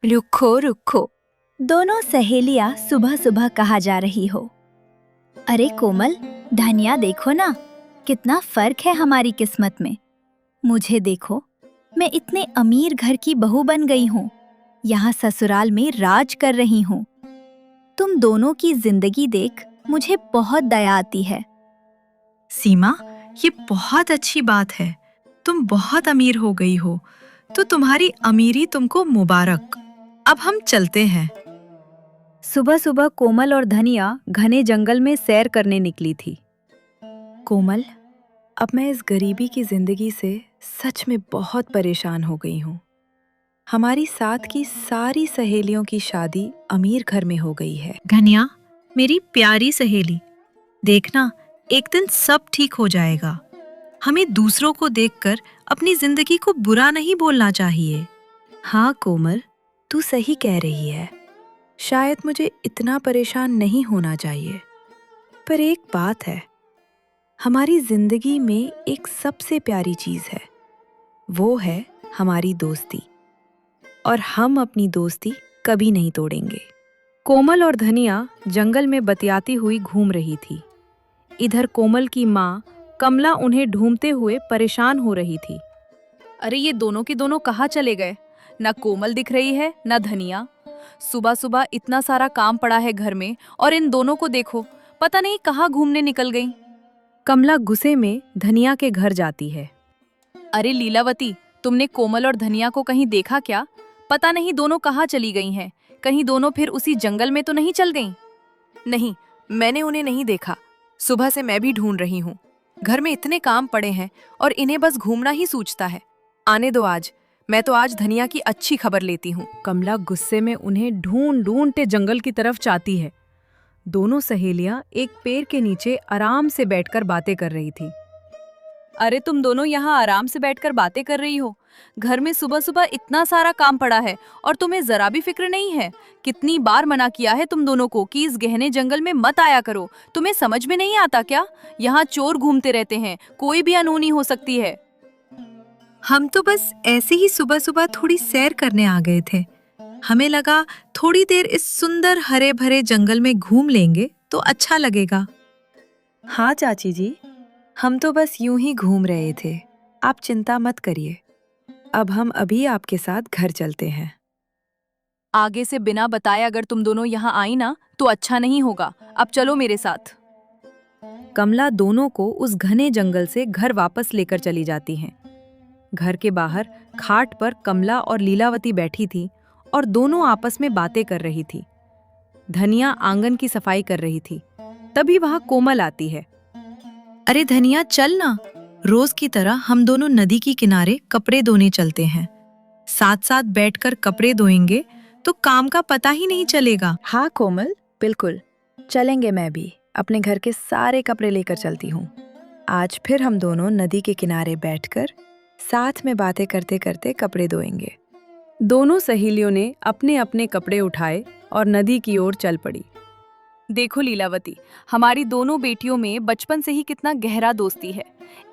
रुखो रुखो। दोनों सहेलियां सुबह सुबह कहा जा रही हो। अरे कोमल, धनिया देखो ना, कितना फर्क है हमारी किस्मत में। मुझे देखो, मैं इतने अमीर घर की बहू बन गई हूँ, यहाँ ससुराल में राज कर रही हूँ। तुम दोनों की जिंदगी देख मुझे बहुत दया आती है। सीमा, ये बहुत अच्छी बात है। तुम बहुत अमीर हो गई हो, तो तुम्हारी अमीरी तुमको मुबारक। अब हम चलते हैं। सुबह सुबह कोमल और धनिया घने जंगल में सैर करने निकली थी। कोमल, अब मैं इस गरीबी की जिंदगी से सच में बहुत परेशान हो गई हूँ। हमारी साथ की सारी सहेलियों की शादी अमीर घर में हो गई है। धनिया, मेरी प्यारी सहेली, देखना, एक दिन सब ठीक हो जाएगा। हमें दूसरों को देखकर अपनी जिंदगी को बुरा नहीं बोलना चाहिए। हाँ कोमल, तू सही कह रही है। शायद मुझे इतना परेशान नहीं होना चाहिए। पर एक बात है, हमारी जिंदगी में एक सबसे प्यारी चीज है, वो है हमारी दोस्ती। और हम अपनी दोस्ती कभी नहीं तोड़ेंगे। कोमल और धनिया जंगल में बतियाती हुई घूम रही थी। इधर कोमल की माँ कमला उन्हें ढूंढते हुए परेशान हो रही थी। अरे ये दोनों के दोनों कहाँ चले गए? ना कोमल दिख रही है ना धनिया। सुबह सुबह इतना सारा काम पड़ा है घर में और इन दोनों को देखो, पता नहीं कहाँ घूमने निकल गई। कमला गुस्से में धनिया के घर जाती है। अरे लीलावती, तुमने कोमल और धनिया को कहीं देखा क्या? पता नहीं दोनों कहाँ चली गई हैं। कहीं दोनों फिर उसी जंगल में तो नहीं चल गईं? नहीं, मैंने उन्हें नहीं देखा। सुबह से मैं भी ढूंढ रही हूँ। घर में इतने काम पड़े हैं और इन्हें बस घूमना ही सूझता है। आने दो आज, मैं तो आज धनिया की अच्छी खबर लेती हूँ। कमला गुस्से में उन्हें ढूंढ ढूंढते जंगल की तरफ जाती है। दोनों सहेलियां एक पेड़ के नीचे आराम से बैठकर बातें कर रही थी। अरे तुम दोनों यहाँ आराम से बैठकर बातें कर रही हो? घर में सुबह सुबह इतना सारा काम पड़ा है और तुम्हें जरा भी फिक्र नहीं है? कितनी बार मना किया है तुम दोनों को कि इस गहने जंगल में मत आया करो। तुम्हें समझ में नहीं आता क्या? यहाँ चोर घूमते रहते हैं, कोई भी अनहोनी हो सकती है। हम तो बस ऐसे ही सुबह सुबह थोड़ी सैर करने आ गए थे। हमें लगा थोड़ी देर इस सुंदर हरे भरे जंगल में घूम लेंगे तो अच्छा लगेगा। हाँ चाची जी, हम तो बस यूं ही घूम रहे थे। आप चिंता मत करिए। अब हम अभी आपके साथ घर चलते हैं। आगे से बिना बताए अगर तुम दोनों यहाँ आई ना तो अच्छा नहीं होगा। अब चलो मेरे साथ। कमला दोनों को उस घने जंगल से घर वापस लेकर चली जाती हैं। घर के बाहर खाट पर कमला और लीलावती बैठी थी और दोनों आपस में बातें कर रही थी। धनिया आंगन की सफाई कर रही थी। तभी वहां कोमल आती है। अरे धनिया, चल ना, रोज की तरह हम दोनों नदी के किनारे कपड़े धोने चलते हैं। साथ साथ बैठकर कपड़े धोएंगे तो काम का पता ही नहीं चलेगा। हाँ कोमल, बिल्कुल चलेंगे। मैं भी अपने घर के सारे कपड़े लेकर चलती हूँ। आज फिर हम दोनों नदी के किनारे बैठकर साथ में बातें करते करते कपड़े धोएंगे। दोनों सहेलियों ने अपने अपने कपड़े उठाए और नदी की ओर चल पड़ी। देखो लीलावती, हमारी दोनों बेटियों में बचपन से ही कितना गहरा दोस्ती है।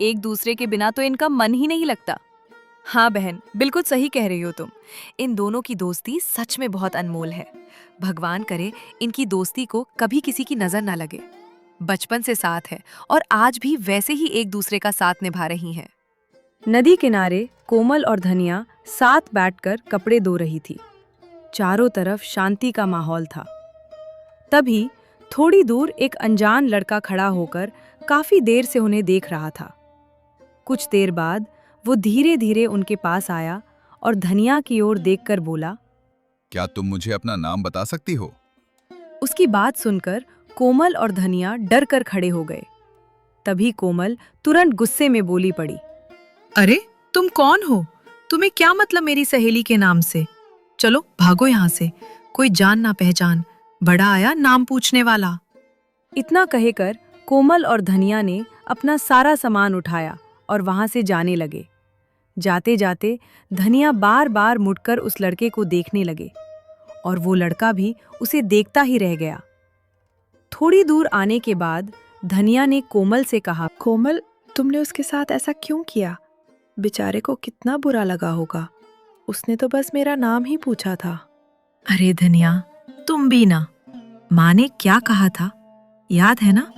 एक दूसरे के बिना तो इनका मन ही नहीं लगता। हाँ बहन, बिल्कुल सही कह रही हो तुम। इन दोनों की दोस्ती सच में बहुत अनमोल है। भगवान करे इनकी दोस्ती को कभी किसी की नजर ना लगे। बचपन से साथ है और आज भी वैसे ही एक दूसरे का साथ निभा रही हैं। नदी किनारे कोमल और धनिया साथ बैठकर कपड़े धो रही थी। चारों तरफ शांति का माहौल था। तभी थोड़ी दूर एक अनजान लड़का खड़ा होकर काफी देर से उन्हें देख रहा था। कुछ देर बाद वो धीरे धीरे उनके पास आया और धनिया की ओर देखकर बोला, क्या तुम मुझे अपना नाम बता सकती हो? उसकी बात सुनकर कोमल और धनिया डर कर खड़े हो गए। तभी कोमल तुरंत गुस्से में बोली पड़ी, अरे तुम कौन हो? तुम्हें क्या मतलब मेरी सहेली के नाम से? चलो भागो यहाँ से, कोई जान ना पहचान, बड़ा आया नाम पूछने वाला। इतना कहकर कोमल और धनिया ने अपना सारा सामान उठाया और वहां से जाने लगे। जाते जाते धनिया बार बार मुड़कर उस लड़के को देखने लगे और वो लड़का भी उसे देखता ही रह गया। थोड़ी दूर आने के बाद धनिया ने कोमल से कहा, कोमल, तुमने उसके साथ ऐसा क्यों किया? बेचारे को कितना बुरा लगा होगा। उसने तो बस मेरा नाम ही पूछा था। अरे धनिया, तुम भी ना। माँ ने क्या कहा था, याद है ना?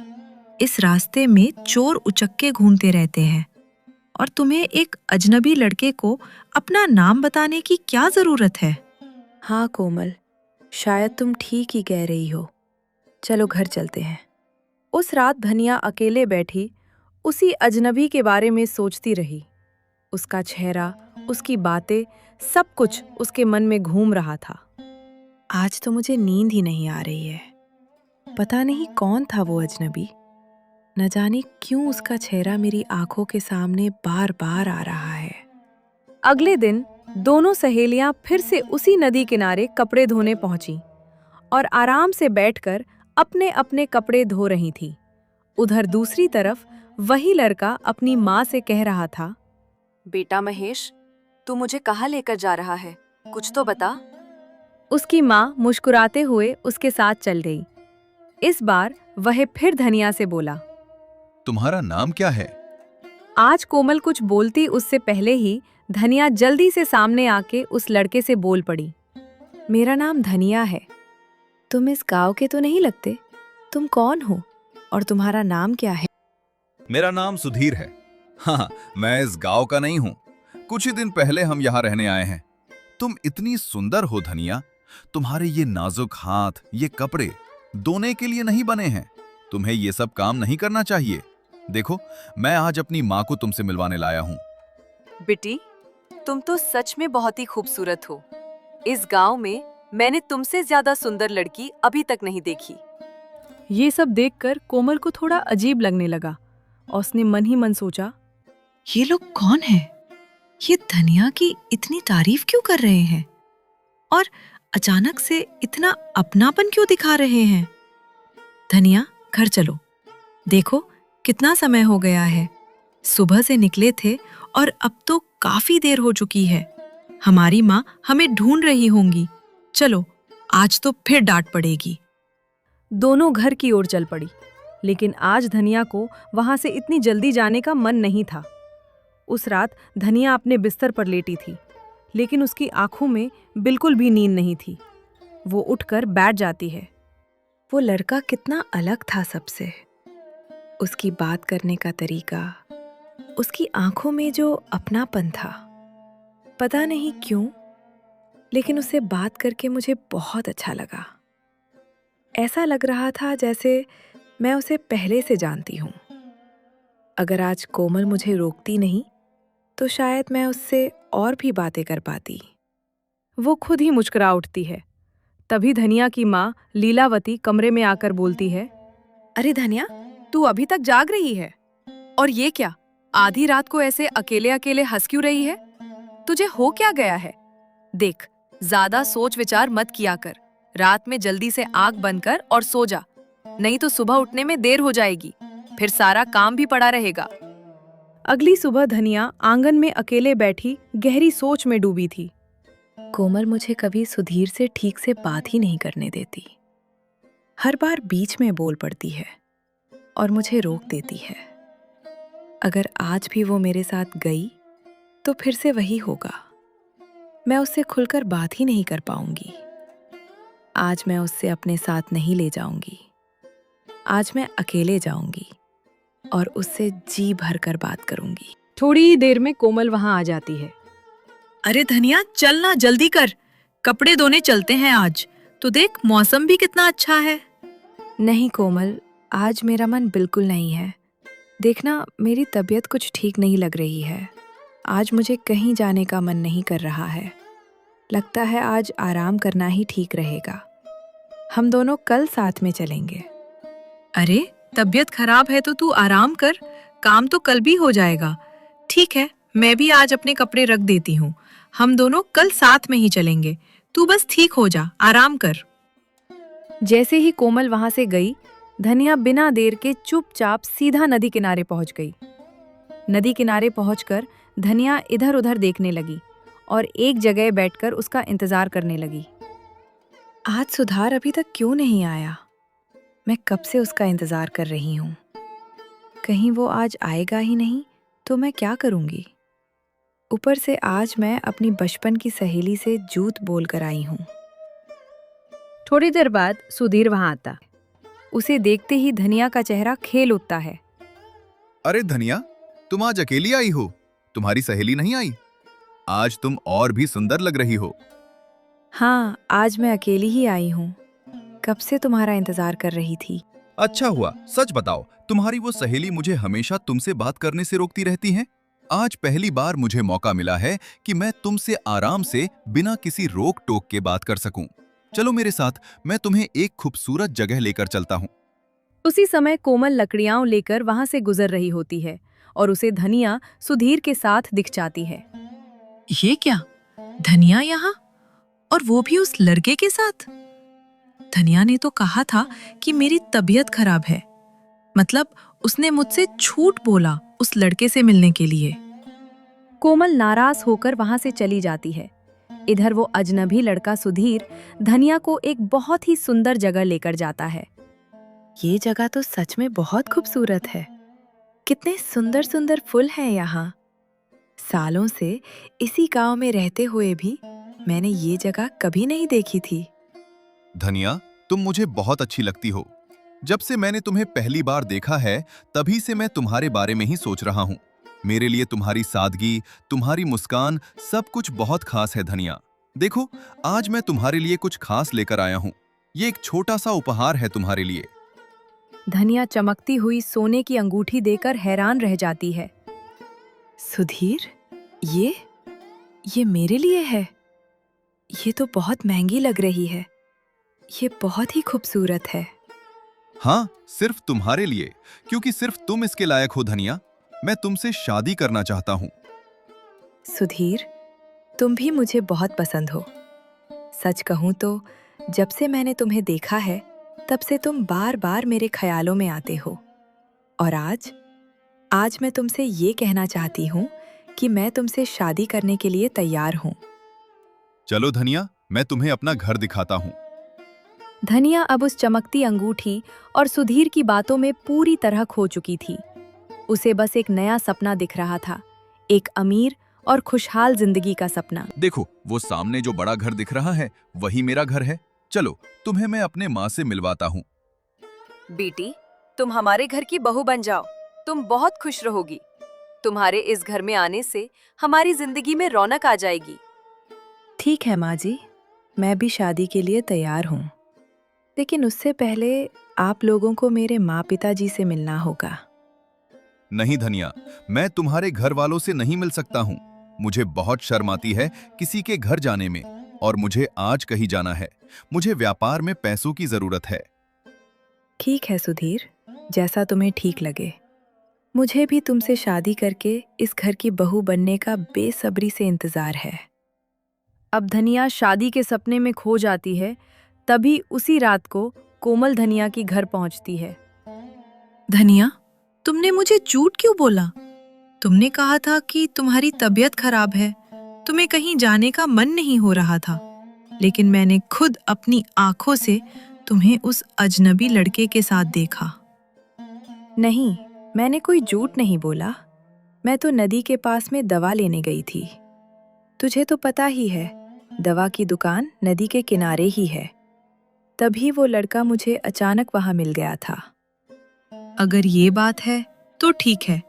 इस रास्ते में चोर उचक्के घूमते रहते हैं और तुम्हें एक अजनबी लड़के को अपना नाम बताने की क्या जरूरत है? हाँ कोमल, शायद तुम ठीक ही कह रही हो। चलो घर चलते हैं। उस रात धनिया अकेले बैठी उसी अजनबी के बारे में सोचती रही। उसका चेहरा, उसकी बातें, सब कुछ उसके मन में घूम रहा था। आज तो मुझे नींद ही नहीं आ रही है। पता नहीं कौन था वो अजनबी। न जाने क्यों उसका चेहरा मेरी आंखों के सामने बार बार आ रहा है। अगले दिन दोनों सहेलियां फिर से उसी नदी किनारे कपड़े धोने पहुंची और आराम से बैठकर अपने अपने कपड़े धो रही थीं। उधर दूसरी तरफ वही लड़का अपनी माँ से कह रहा था, बेटा महेश, तू मुझे कहाँ लेकर जा रहा है? कुछ तो बता। उसकी माँ मुस्कुराते हुए उसके साथ चल गई। इस बार वह फिर धनिया से बोला। तुम्हारा नाम क्या है? आज कोमल कुछ बोलती उससे पहले ही धनिया जल्दी से सामने आके उस लड़के से बोल पड़ी। मेरा नाम धनिया है। तुम इस गांव के तो नहीं लगते। तुम कौन हो और तुम्हारा नाम क्या है? मेरा नाम सुधीर है। हाँ, मैं इस गांव का नहीं हूँ। कुछ ही दिन पहले हम यहाँ रहने आए हैं। तुम इतनी सुंदर हो धनिया। तुम्हारे ये नाजुक हाथ, ये कपड़े धोने के लिए नहीं बने हैं। तुम्हें ये सब काम नहीं करना चाहिए। देखो, मैं आज अपनी माँ को तुमसे मिलवाने लाया हूँ। बेटी, तुम तो सच में बहुत ही खूबसूरत हो। इस गांव में मैंने तुमसे ज्यादा सुंदर लड़की अभी तक नहीं देखी। ये सब देखकर कोमल को थोड़ा अजीब लगने लगा और उसने मन ही मन सोचा, ये लोग कौन हैं? ये धनिया की इतनी तारीफ क्यों कर रहे हैं और अचानक से इतना अपनापन क्यों दिखा रहे हैं? धनिया, घर चलो। देखो कितना समय हो गया है। सुबह से निकले थे और अब तो काफी देर हो चुकी है। हमारी माँ हमें ढूंढ रही होंगी। चलो, आज तो फिर डांट पड़ेगी। दोनों घर की ओर चल पड़ी, लेकिन आज धनिया को वहां से इतनी जल्दी जाने का मन नहीं था। उस रात धनिया अपने बिस्तर पर लेटी थी, लेकिन उसकी आंखों में बिल्कुल भी नींद नहीं थी। वो उठकर बैठ जाती है। वो लड़का कितना अलग था सबसे। उसकी बात करने का तरीका, उसकी आंखों में जो अपनापन था, पता नहीं क्यों, लेकिन उससे बात करके मुझे बहुत अच्छा लगा। ऐसा लग रहा था जैसे मैं उसे पहले से जानती हूँ। अगर आज कोमल मुझे रोकती नहीं तो शायद मैं उससे और भी बातें कर पाती। वो खुद ही मुस्कुरा उठती है। तभी धनिया की माँ लीलावती कमरे में आकर बोलती है, अरे धनिया, तू अभी तक जाग रही है? और ये क्या, आधी रात को ऐसे अकेले अकेले हंस क्यों रही है? तुझे हो क्या गया है? देख, ज्यादा सोच विचार मत किया कर। रात में जल्दी से आंख बंद कर और सो जा, नहीं तो सुबह उठने में देर हो जाएगी। फिर सारा काम भी पड़ा रहेगा। अगली सुबह धनिया आंगन में अकेले बैठी गहरी सोच में डूबी थी। कोमल मुझे कभी सुधीर से ठीक से बात ही नहीं करने देती। हर बार बीच में बोल पड़ती है और मुझे रोक देती है। अगर आज भी वो मेरे साथ गई तो फिर से वही होगा। मैं उससे खुलकर बात ही नहीं कर पाऊंगी। आज मैं उससे अपने साथ नहीं ले जाऊंगी। आज मैं अकेले जाऊंगी और उससे जी भर कर बात करूंगी। थोड़ी ही देर में कोमल वहां आ जाती है। अरे धनिया, चल ना, जल्दी कर। कपड़े धोने चलते हैं आज। तो देख, मौसम भी कितना अच्छा है। नहीं कोमल, आज मेरा मन बिल्कुल नहीं है। देखना, मेरी तबीयत कुछ ठीक नहीं लग रही है। आज मुझे कहीं जाने का मन नहीं कर रहा है। लगता है आज आराम करना ही ठीक रहेगा। हम दोनों कल साथ में चलेंगे। अरे, तबीयत खराब है तो तू आराम कर, काम तो कल भी हो जाएगा। ठीक है, मैं भी आज अपने कपड़े रख देती हूँ। हम दोनों कल साथ में ही चलेंगे। तू बस ठीक हो जा, आराम कर। जैसे ही कोमल वहां से गई, धनिया बिना देर के चुपचाप सीधा नदी किनारे पहुंच गई। नदी किनारे पहुंचकर धनिया इधर उधर देखने लगी और एक जगह बैठकर उसका इंतजार करने लगी। आज सुधार अभी तक क्यों नहीं आया? मैं कब से उसका इंतजार कर रही हूँ। कहीं वो आज आएगा ही नहीं तो मैं क्या करूँगी? ऊपर से आज मैं अपनी बचपन की सहेली से झूठ बोल कर आई हूँ। थोड़ी देर बाद सुधीर वहां आता। उसे देखते ही धनिया का चेहरा खेल उठता है। अरे धनिया, तुम आज अकेली आई हो? तुम्हारी सहेली नहीं आई? आज तुम और भी सुंदर लग रही हो। हाँ, आज मैं अकेली ही आई हूँ। कब से तुम्हारा इंतजार कर रही थी। अच्छा हुआ, सच बताओ, तुम्हारी वो सहेली मुझे हमेशा तुमसे बात करने से रोकती रहती हैं। आज पहली बार मुझे मौका मिला है कि मैं तुमसे आराम से बिना किसी रोक टोक के बात कर सकूं। चलो मेरे साथ, मैं तुम्हें एक खूबसूरत जगह लेकर चलता हूं। उसी समय कोमल लकड़ियां लेकर वहां से गुजर रही होती है और उसे धनिया सुधीर के साथ दिख जाती है। ये क्या? धनिया यहाँ? और वो भी उस लड़के के साथ? धनिया ने तो कहा था कि मेरी तबीयत खराब है। मतलब उसने मुझसे झूठ बोला उस लड़के से मिलने के लिए। कोमल नाराज होकर वहां से चली जाती है। इधर वो अजनबी लड़का सुधीर धनिया को एक बहुत ही सुंदर जगह लेकर जाता है। ये जगह तो सच में बहुत खूबसूरत है। कितने सुंदर सुंदर फूल हैं यहाँ। सालों से इसी गांव में रहते हुए भी मैंने ये जगह कभी नहीं देखी थी। धनिया, तुम मुझे बहुत अच्छी लगती हो। जब से मैंने तुम्हें पहली बार देखा है, तभी से मैं तुम्हारे बारे में ही सोच रहा हूँ। मेरे लिए तुम्हारी सादगी, तुम्हारी मुस्कान, सब कुछ बहुत खास है धनिया। देखो, आज मैं तुम्हारे लिए कुछ खास लेकर आया हूँ। ये एक छोटा सा उपहार है तुम्हारे लिए। धनिया चमकती हुई सोने की अंगूठी देकर हैरान रह जाती है। सुधीर, ये मेरे लिए है। ये तो बहुत महंगी लग रही है। ये बहुत ही खूबसूरत है। हाँ, सिर्फ तुम्हारे लिए, क्योंकि सिर्फ तुम इसके लायक हो धनिया। मैं तुमसे शादी करना चाहता हूँ। सुधीर, तुम भी मुझे बहुत पसंद हो। सच कहूँ तो जब से मैंने तुम्हें देखा है, तब से तुम बार बार मेरे ख्यालों में आते हो। और आज मैं तुमसे ये कहना चाहती हूँ कि मैं तुमसे शादी करने के लिए तैयार हूँ। चलो धनिया, मैं तुम्हें अपना घर दिखाता हूँ। धनिया अब उस चमकती अंगूठी और सुधीर की बातों में पूरी तरह खो चुकी थी। उसे बस एक नया सपना दिख रहा था, एक अमीर और खुशहाल जिंदगी का सपना। देखो, वो सामने जो बड़ा घर दिख रहा है, वही मेरा घर है। चलो, तुम्हें मैं अपने माँ से मिलवाता हूँ। बेटी, तुम हमारे घर की बहू बन जाओ। तुम बहुत खुश रहोगी। तुम्हारे इस घर में आने से हमारी जिंदगी में रौनक आ जाएगी। ठीक है माँ जी, मैं भी शादी के लिए तैयार हूँ। लेकिन उससे पहले आप लोगों को मेरे माँ पिताजी से मिलना होगा। नहीं धनिया, मैं तुम्हारे घर वालों से नहीं मिल सकता हूँ। मुझे बहुत शर्म आती है किसी के घर जाने में, और मुझे आज कहीं जाना है। मुझे व्यापार में पैसों की जरूरत है। ठीक है सुधीर, जैसा तुम्हें ठीक लगे। मुझे भी तुमसे शादी करके इस घर की बहू बनने का बेसब्री से इंतजार है। अब धनिया शादी के सपने में खो जाती है। तभी उसी रात को कोमल धनिया की घर पहुंचती है। धनिया, तुमने मुझे झूठ क्यों बोला? तुमने कहा था कि तुम्हारी तबीयत खराब है, तुम्हें कहीं जाने का मन नहीं हो रहा था। लेकिन मैंने खुद अपनी आंखों से तुम्हें उस अजनबी लड़के के साथ देखा। नहीं, मैंने कोई झूठ नहीं बोला। मैं तो नदी के पास में दवा लेने गई थी। तुझे तो पता ही है, दवा की दुकान नदी के किनारे ही है। तभी वो लड़का मुझे अचानक वहां मिल गया था। अगर ये बात है तो ठीक है।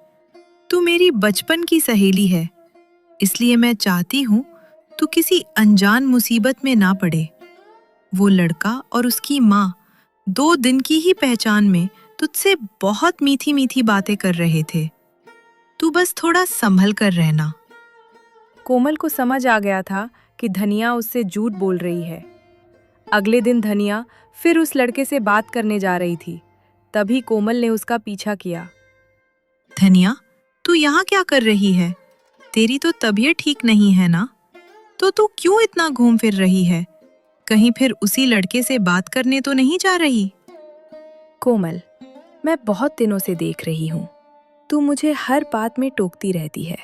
तू मेरी बचपन की सहेली है, इसलिए मैं चाहती हूँ तू किसी अनजान मुसीबत में ना पड़े। वो लड़का और उसकी माँ 2 दिन की ही पहचान में तुझसे बहुत मीठी मीठी बातें कर रहे थे। तू बस थोड़ा संभल कर रहना। कोमल को समझ आ गया था कि धनिया उससे झूठ बोल रही है। अगले दिन धनिया फिर उस लड़के से बात करने जा रही थी। तभी कोमल ने उसका पीछा किया। धनिया, तू यहाँ क्या कर रही है? तेरी तो तबीयत ठीक नहीं है ना? तो तू क्यों इतना घूम फिर रही है? कहीं फिर उसी लड़के से बात करने तो नहीं जा रही? कोमल, मैं बहुत दिनों से देख रही हूँ, तू मुझे हर बात में टोकती रहती है।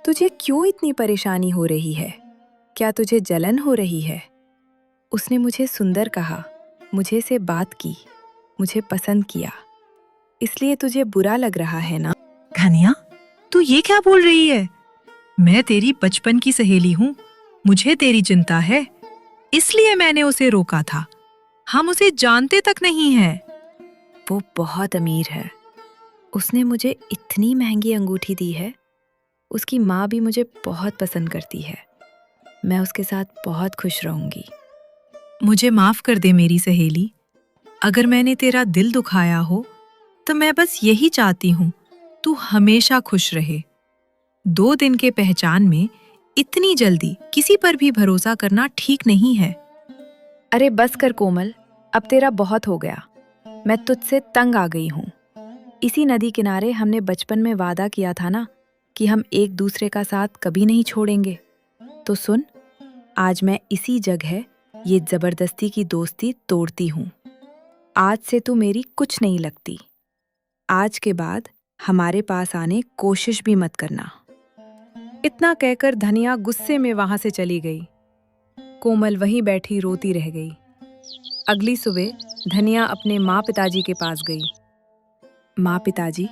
तुझे क्यों इतनी परेशानी हो रही है? क्या तुझे जलन हो रही है? उसने मुझे सुंदर कहा, मुझे से बात की, मुझे पसंद किया, इसलिए तुझे बुरा लग रहा है ना? धनिया, तू ये क्या बोल रही है? मैं तेरी बचपन की सहेली हूँ, मुझे तेरी चिंता है, इसलिए मैंने उसे रोका था। हम उसे जानते तक नहीं हैं। वो बहुत अमीर है। उसने मुझे इतनी महंगी अंगूठी दी है। उसकी माँ भी मुझे बहुत पसंद करती है। मैं उसके साथ बहुत खुश रहूंगी। मुझे माफ कर दे मेरी सहेली। अगर मैंने तेरा दिल दुखाया हो तो मैं बस यही चाहती हूँ, तू हमेशा खुश रहे। 2 दिन के पहचान में इतनी जल्दी किसी पर भी भरोसा करना ठीक नहीं है। अरे बस कर कोमल, अब तेरा बहुत हो गया। मैं तुझसे तंग आ गई हूँ। इसी नदी किनारे हमने बचपन में वादा किया था ना कि हम एक दूसरे का साथ कभी नहीं छोड़ेंगे। तो सुन, आज मैं इसी जगह ये जबरदस्ती की दोस्ती तोड़ती हूँ। आज से तू मेरी कुछ नहीं लगती। आज के बाद हमारे पास आने कोशिश भी मत करना। इतना कहकर धनिया गुस्से में वहां से चली गई। कोमल वहीं बैठी रोती रह गई। अगली सुबह धनिया अपने माँ पिताजी के पास गई। माँ पिताजी,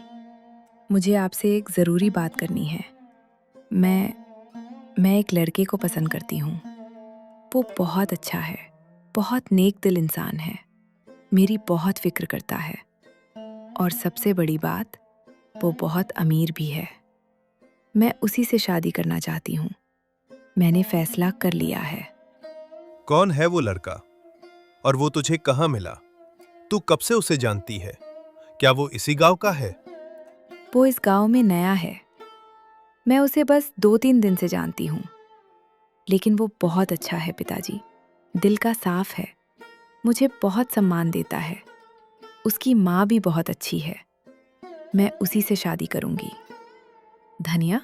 मुझे आपसे एक ज़रूरी बात करनी है। मैं एक लड़के को पसंद करती हूँ। वो बहुत अच्छा है, बहुत नेक दिल इंसान है, मेरी बहुत फिक्र करता है और सबसे बड़ी बात, वो बहुत अमीर भी है। मैं उसी से शादी करना चाहती हूँ। मैंने फैसला कर लिया है। कौन है वो लड़का और वो तुझे कहाँ मिला? तू कब से उसे जानती है? क्या वो इसी गांव का है? वो इस गांव में नया है। मैं उसे बस 2-3 दिन से जानती हूँ, लेकिन वो बहुत अच्छा है पिताजी। दिल का साफ है, मुझे बहुत सम्मान देता है। उसकी माँ भी बहुत अच्छी है। मैं उसी से शादी करूंगी। धनिया,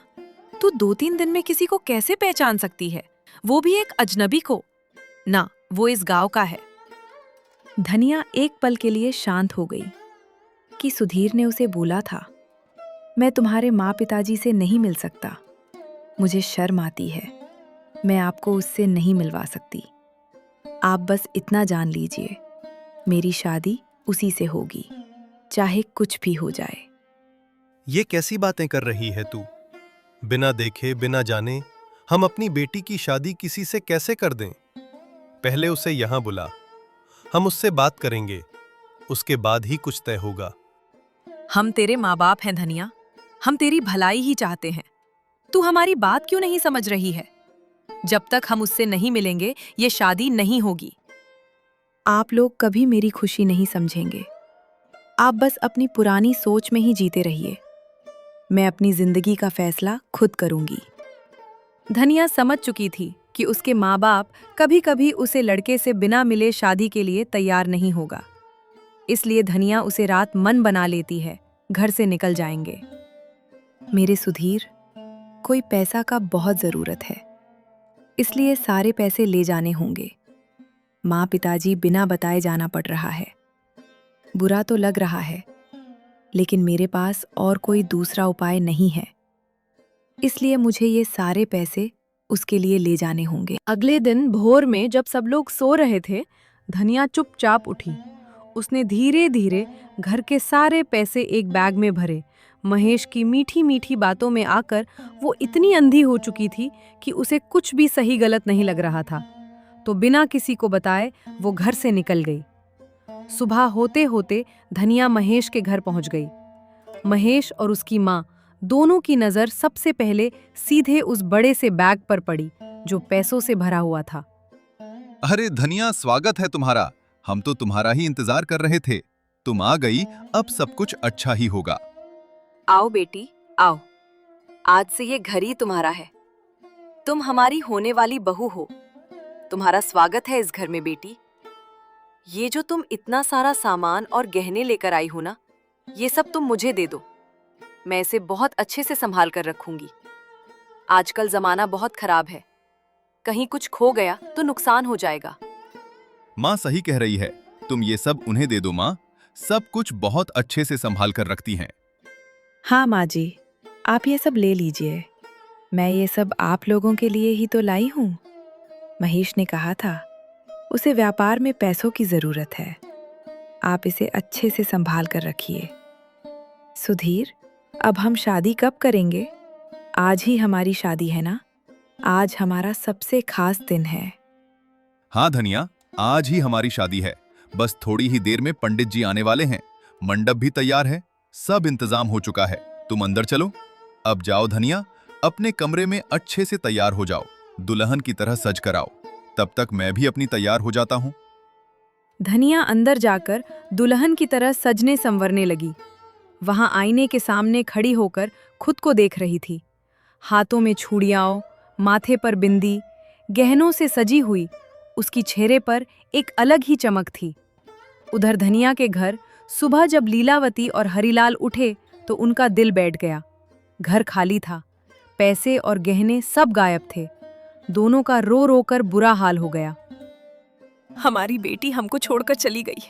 तू 2-3 दिन में किसी को कैसे पहचान सकती है, वो भी एक अजनबी को? ना, वो इस गांव का है। धनिया एक पल के लिए शांत हो गई कि सुधीर ने उसे बोला था, मैं तुम्हारे माँ पिताजी से नहीं मिल सकता। मुझे शर्म आती है, मैं आपको उससे नहीं मिलवा सकती। आप बस इतना जान लीजिए, मेरी शादी उसी से होगी, चाहे कुछ भी हो जाए। ये कैसी बातें कर रही है तू? बिना देखे बिना जाने हम अपनी बेटी की शादी किसी से कैसे कर दें? पहले उसे यहां बुला, हम उससे बात करेंगे, उसके बाद ही कुछ तय होगा। हम तेरे माँ बाप हैं धनिया, हम तेरी भलाई ही चाहते हैं। तू हमारी बात क्यों नहीं समझ रही है? जब तक हम उससे नहीं मिलेंगे, ये शादी नहीं होगी। आप लोग कभी मेरी खुशी नहीं समझेंगे। आप बस अपनी पुरानी सोच में ही जीते रहिए। मैं अपनी जिंदगी का फैसला खुद करूंगी। धनिया समझ चुकी थी कि उसके माँ बाप कभी कभी उसे लड़के से बिना मिले शादी के लिए तैयार नहीं होगा। इसलिए धनिया उसे रात मन बना लेती है, घर से निकल जाएंगे। मेरे सुधीर, कोई पैसा का बहुत ज़रूरत है, इसलिए सारे पैसे ले जाने होंगे। माँ पिताजी बिना बताए जाना पड़ रहा है। बुरा तो लग रहा है, लेकिन मेरे पास और कोई दूसरा उपाय नहीं है। इसलिए मुझे ये सारे पैसे उसके लिए ले जाने होंगे। अगले दिन भोर में जब सब लोग सो रहे थे, धनिया चुपचाप उठी। उसने धीरे धीरे घर के सारे पैसे एक बैग में भरे। महेश की मीठी मीठी बातों में आकर वो इतनी अंधी हो चुकी थी कि उसे कुछ भी सही गलत नहीं लग रहा था। तो बिना किसी को बताए वो घर से निकल गई। सुबह होते होते धनिया महेश के घर पहुंच गई। महेश और उसकी माँ दोनों की नजर सबसे पहले सीधे उस बड़े से बैग पर पड़ी जो पैसों से भरा हुआ था। अरे धनिया, स्वागत है तुम्हारा। हम तो तुम्हारा ही इंतजार कर रहे थे। तुम आ गई, अब सब कुछ अच्छा ही होगा। आओ बेटी, आओ। आज से ये घर ही तुम्हारा है। तुम हमारी होने वाली बहू हो। तुम्हारा स्वागत है इस घर में बेटी। ये जो तुम इतना सारा सामान और गहने लेकर आई हो ना, ये सब तुम मुझे दे दो। मैं इसे बहुत अच्छे से संभाल कर रखूंगी। आजकल जमाना बहुत खराब है, कहीं कुछ खो गया तो नुकसान हो जाएगा। माँ सही कह रही है, तुम ये सब उन्हें दे दो माँ। सब कुछ बहुत अच्छे से संभाल कर रखती हैं। हाँ माँ जी, आप ये सब ले लीजिए। मैं ये सब आप लोगों के लिए ही तो लाई हूँ। महेश ने कहा था, उसे व्यापार में पैसों की ज़रूरत है। आप इसे अच्छे से संभाल कर रखिए। सुधीर, अब हम शादी कब करेंगे? आज ही हमारी शादी है ना? आज हमारा सबसे खास दिन है। हाँ धनिया, आज ही हमारी शादी है। बस थोड़ी ही देर में पंडित जी आने वाले हैं। मंडप भी तैयार है, सब इंतजाम हो चुका है। तुम अंदर चलो। अब जाओ धनिया, अपने कमरे में अच्छे से तैयार हो जाओ, दुल्हन की तरह सज कर आओ। तब तक मैं भी अपनी तैयार हो जाता हूँ। धनिया अंदर जाकर दुल्हन की तरह सजने संवरने लगी। वहां आईने के सामने खड़ी होकर खुद को देख रही थी। हाथों में चूड़ियां, माथे पर बिंदी, गहनों से सजी हुई उसकी चेहरे पर एक अलग ही चमक थी। उधर धनिया के घर सुबह जब लीलावती और हरिलाल उठे तो उनका दिल बैठ गया। घर खाली था, पैसे और गहने सब गायब थे। दोनों का रो रो कर बुरा हाल हो गया। हमारी बेटी हमको छोड़कर चली गई,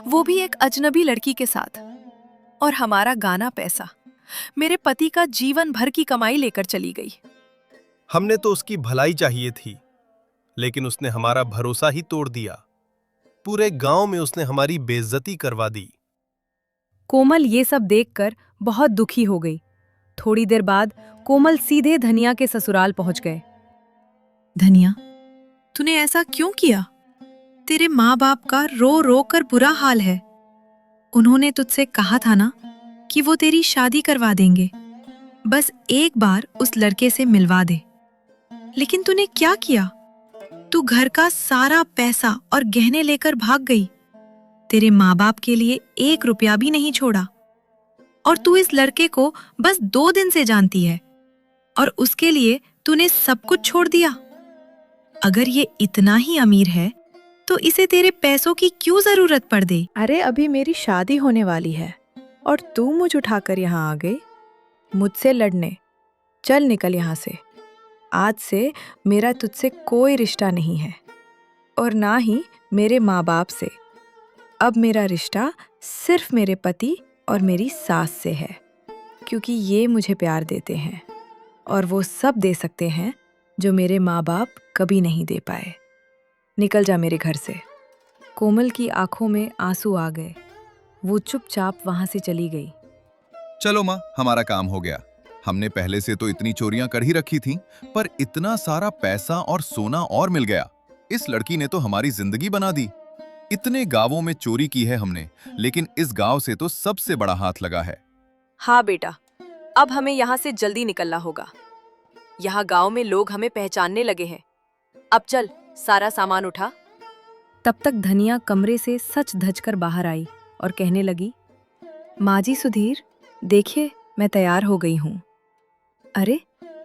वो भी एक अजनबी लड़की के साथ। और हमारा गाना पैसा, मेरे पति का जीवन भर की कमाई लेकर चली गई। हमने तो उसकी भलाई चाहिए थी, लेकिन उसने हमारा भरोसा ही तोड़ दिया। पूरे गांव में उसने हमारी बेइज्जती करवा दी। कोमल ये सब देखकर बहुत दुखी हो गई। थोड़ी देर बाद कोमल सीधे धनिया के ससुराल पहुंच गए। धनिया, तूने ऐसा क्यों किया? तेरे माँ बाप का रो रो कर बुरा हाल है। उन्होंने तुझसे कहा था ना कि वो तेरी शादी करवा देंगे, बस एक बार उस लड़के से मिलवा दे। लेकिन तूने क्या किया? तू घर का सारा पैसा और गहने लेकर भाग गई। तेरे माँ बाप के लिए 1 रुपया भी नहीं छोड़ा। और तू इस लड़के को बस 2 दिन से जानती है और उसके लिए तूने सब कुछ छोड़ दिया। अगर ये इतना ही अमीर है तो इसे तेरे पैसों की क्यों जरूरत पड़ गई? अरे अभी मेरी शादी होने वाली है और तू मुझ उठाकर यहाँ आ गई मुझसे लड़ने। चल निकल यहाँ से। आज से मेरा तुझसे कोई रिश्ता नहीं है और ना ही मेरे माँ बाप से। अब मेरा रिश्ता सिर्फ मेरे पति और मेरी सास से है, क्योंकि ये मुझे प्यार देते हैं और वो सब दे सकते हैं जो मेरे माँ बाप कभी नहीं दे पाए। निकल जा मेरे घर से। कोमल की आंखों में आंसू आ गए। वो चुपचाप वहां से चली गई। चलो माँ, हमारा काम हो गया। हमने पहले से तो इतनी चोरियां कर ही रखी थीं, पर इतना सारा पैसा और सोना और मिल गया। इस लड़की ने तो हमारी जिंदगी बना दी। इतने गांवों में चोरी की है हमने, लेकिन इस गांव से तो सबसे बड़ा हाथ लगा है। हाँ बेटा, अब हमें यहाँ से जल्दी निकलना होगा। यहाँ गांव में लोग हमें पहचानने लगे हैं। अब चल, सारा सामान उठा। तब तक धनिया कमरे से सच धज कर बाहर आई और कहने लगी, माँ जी सुधीर, देखिए मैं तैयार हो गई हूँ। अरे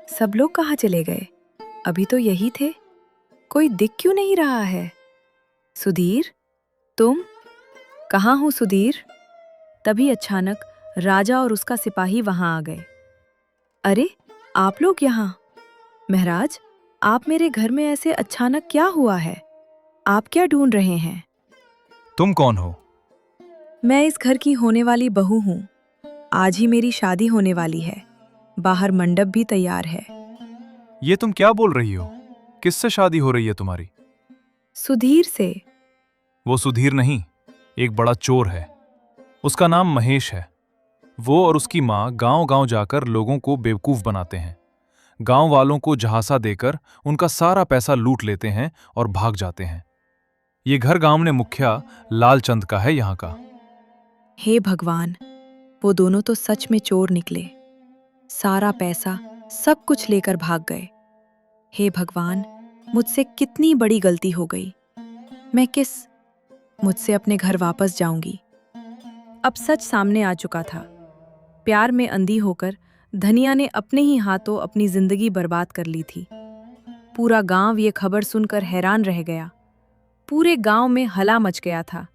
सब लोग कहाँ चले गए? अभी तो यही थे। कोई दिख क्यों नहीं रहा है? सुधीर, तुम कहाँ हो सुधीर? तभी अचानक राजा और उसका सिपाही वहां आ गए। अरे आप लोग यहाँ? महाराज, आप मेरे घर में ऐसे अचानक क्या हुआ है? आप क्या ढूंढ रहे हैं? तुम कौन हो? मैं इस घर की होने वाली बहू हूँ। आज ही मेरी शादी होने वाली है। बाहर मंडप भी तैयार है। ये तुम क्या बोल रही हो? किससे शादी हो रही है तुम्हारी? सुधीर से। वो सुधीर नहीं, एक बड़ा चोर है। उसका नाम महेश है। वो और उसकी माँ गांव-गांव जाकर लोगों को बेवकूफ बनाते हैं। गांव वालों को झांसा देकर उनका सारा पैसा लूट लेते हैं और भाग जाते हैं। ये घर गांव ने मुखिया लालचंद का है यहाँ का। हे भगवान, वो दोनों तो सच में चोर निकले। सारा पैसा सब कुछ लेकर भाग गए। हे भगवान, मुझसे कितनी बड़ी गलती हो गई। मुझसे अपने घर वापस जाऊंगी। अब सच सामने आ चुका था। प्यार में अंधी होकर धनिया ने अपने ही हाथों अपनी जिंदगी बर्बाद कर ली थी। पूरा गांव ये खबर सुनकर हैरान रह गया। पूरे गांव में हला मच गया था।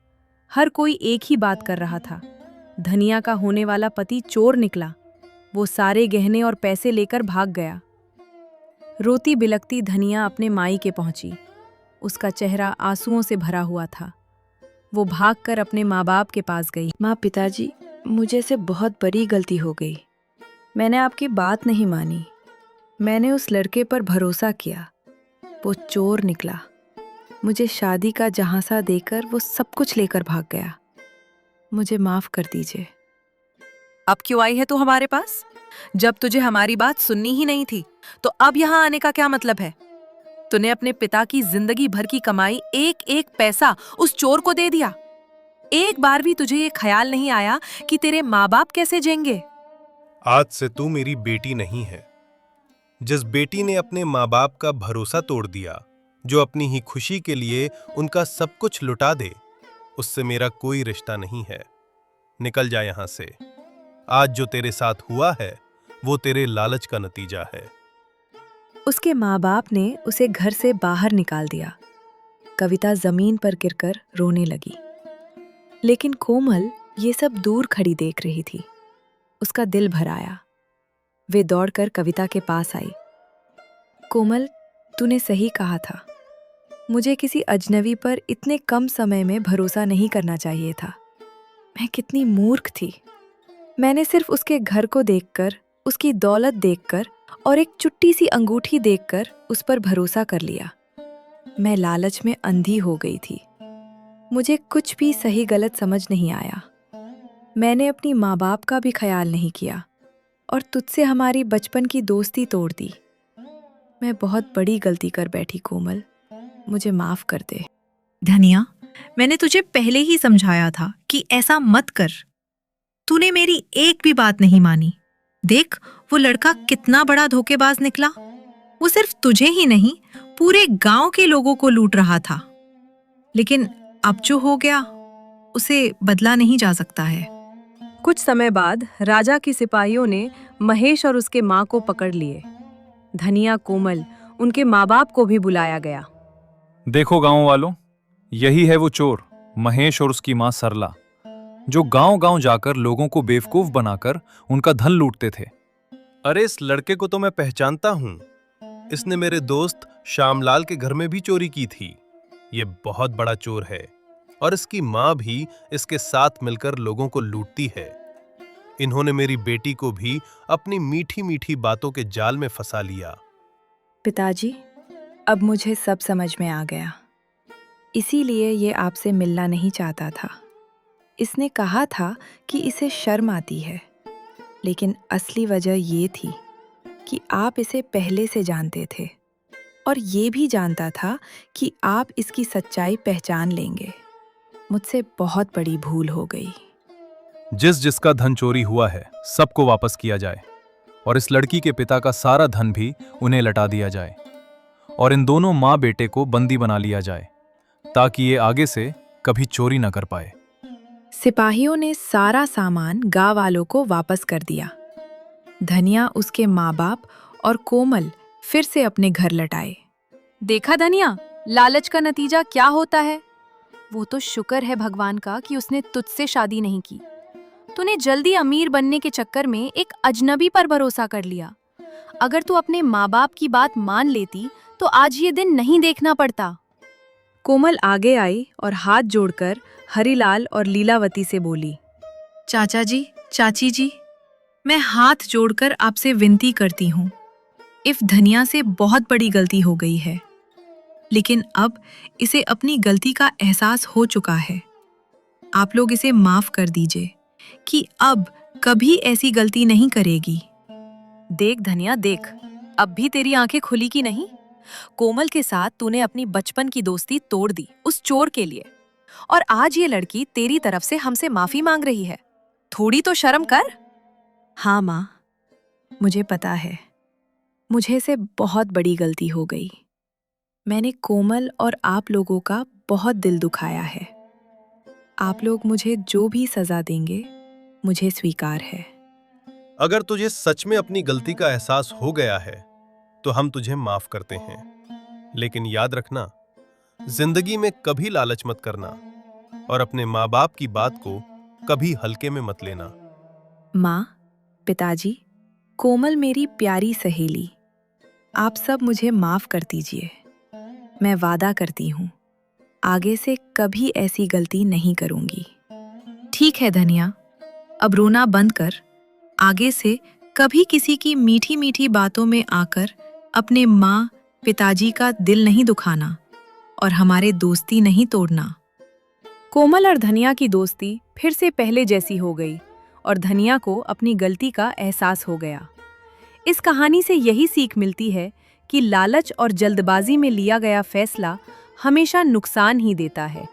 हर कोई एक ही बात कर रहा था, धनिया का होने वाला पति चोर निकला। वो सारे गहने और पैसे लेकर भाग गया। रोती बिलखती धनिया अपने माई के पहुंची। उसका चेहरा आंसुओं से भरा हुआ था। वो भागकर अपने माँ बाप के पास गई। माँ, पिताजी, मुझे से बहुत बड़ी गलती हो गई। मैंने आपकी बात नहीं मानी। मैंने उस लड़के पर भरोसा किया। वो चोर निकला। मुझे शादी का झांसा देकर वो सब कुछ लेकर भाग गया। मुझे माफ कर दीजिए। अब क्यों आई है तू हमारे पास? जब तुझे हमारी बात सुननी ही नहीं थी, तो अब यहाँ आने का क्या मतलब है? तूने अपने पिता की जिंदगी भर की कमाई एक एक पैसा उस चोर को दे दिया। एक बार भी तुझे ये ख्याल नहीं आया कि तेरे माँ बाप कैसे जिएंगे? आज से तू मेरी बेटी नहीं है। जिस बेटी ने अपने माँ बाप का भरोसा तोड़ दिया, जो अपनी ही खुशी के लिए उनका सब कुछ लुटा दे, उससे मेरा कोई रिश्ता नहीं है। निकल जा यहां से। आज जो तेरे साथ हुआ है वो तेरे लालच का नतीजा है। उसके माँ बाप ने उसे घर से बाहर निकाल दिया। कविता जमीन पर गिरकर रोने लगी, लेकिन कोमल ये सब दूर खड़ी देख रही थी। उसका दिल भर आया। वे दौड़कर कविता के पास आई। कोमल, तूने सही कहा था। मुझे किसी अजनबी पर इतने कम समय में भरोसा नहीं करना चाहिए था। मैं कितनी मूर्ख थी। मैंने सिर्फ उसके घर को देखकर, उसकी दौलत देखकर और एक चुट्टी सी अंगूठी देखकर उस पर भरोसा कर लिया। मैं लालच में अंधी हो गई थी। मुझे कुछ भी सही गलत समझ नहीं आया। मैंने अपनी माँ बाप का भी ख्याल नहीं किया और तुझसे हमारी बचपन की दोस्ती तोड़ दी। मैं बहुत बड़ी गलती कर बैठी कोमल, मुझे माफ कर दे। धनिया, मैंने तुझे पहले ही समझाया था कि ऐसा मत कर। तूने मेरी एक भी बात नहीं मानी। देख, वो लड़का कितना बड़ा धोखेबाज निकला। वो सिर्फ तुझे ही नहीं, पूरे गांव के लोगों को लूट रहा था। लेकिन अब जो हो गया, उसे बदला नहीं जा सकता है। कुछ समय बाद राजा की सिपाहियों ने महेश और उसके माँ को पकड़ लिए। धनिया, कोमल, उनके माँ बाप को भी बुलाया गया। देखो गांव वालों, यही है वो चोर महेश और उसकी मां सरला, जो गांव-गांव जाकर लोगों को बेवकूफ बनाकर उनका धन लूटते थे। अरे, इस लड़के को तो मैं पहचानता हूं। इसने मेरे दोस्त श्यामलाल के घर में भी चोरी की थी। ये बहुत बड़ा चोर है और इसकी मां भी इसके साथ मिलकर लोगों को लूटती है। इन्होंने मेरी बेटी को भी अपनी मीठी मीठी बातों के जाल में फंसा लिया। पिताजी, अब मुझे सब समझ में आ गया। इसीलिए ये आपसे मिलना नहीं चाहता था। इसने कहा था कि इसे शर्म आती है, लेकिन असली वजह ये थी कि आप इसे पहले से जानते थे और ये भी जानता था कि आप इसकी सच्चाई पहचान लेंगे। मुझसे बहुत बड़ी भूल हो गई। जिसका धन चोरी हुआ है सबको वापस किया जाए और इस लड़की के पिता का सारा धन भी उन्हें लौटा दिया जाए और इन दोनों माँ बेटे को बंदी बना लिया जाए ताकि ये आगे से कभी चोरी न कर पाए। सिपाहियों ने सारा सामान गांव वालों को वापस कर दिया। धनिया, उसके माँ बाप और कोमल फिर से अपने घर लौटाए। देखा धनिया, लालच का नतीजा क्या होता है। वो तो शुक्र है भगवान का कि उसने तुझसे शादी नहीं की। तूने जल्दी अमीर बनने के चक्कर में एक अजनबी पर भरोसा कर लिया। अगर तू अपने माँ बाप की बात मान लेती तो आज ये दिन नहीं देखना पड़ता। कोमल आगे आई और हाथ जोड़कर हरिलाल और लीलावती से बोली, चाचा जी, चाची जी, मैं हाथ जोड़कर आपसे विनती करती हूँ। इफ धनिया से बहुत बड़ी गलती हो गई है, लेकिन अब इसे अपनी गलती का एहसास हो चुका है। आप लोग इसे माफ कर दीजिए कि अब कभी ऐसी गलती नहीं करेगी। देख धनिया, देख, अब भी तेरी आंखें खुली की नहीं। कोमल के साथ तूने अपनी बचपन की दोस्ती तोड़ दी उस चोर के लिए, और आज ये लड़की तेरी तरफ से हमसे माफी मांग रही है। थोड़ी तो शर्म कर। हाँ माँ, मुझे पता है, मुझे से बहुत बड़ी गलती हो गई। मैंने कोमल और आप लोगों का बहुत दिल दुखाया है। आप लोग मुझे जो भी सजा देंगे, मुझे स्वीकार है। अगर तुझे सच में अपनी गलती का एहसास हो गया है तो हम तुझे माफ करते हैं, लेकिन याद रखना, जिंदगी में कभी लालच मत करना और अपने माँ बाप की बात को कभी हल्के में मत लेना। माँ, पिताजी, कोमल मेरी प्यारी सहेली, आप सब मुझे माफ कर दीजिए। मैं वादा करती हूँ, आगे से कभी ऐसी गलती नहीं करूँगी। ठीक है धनिया, अब रोना बंद कर। आगे से कभी किसी की मीठी मीठी बातों में आकर अपने माँ पिताजी का दिल नहीं दुखाना और हमारे दोस्ती नहीं तोड़ना। कोमल और धनिया की दोस्ती फिर से पहले जैसी हो गई और धनिया को अपनी गलती का एहसास हो गया। इस कहानी से यही सीख मिलती है कि लालच और जल्दबाजी में लिया गया फैसला हमेशा नुकसान ही देता है।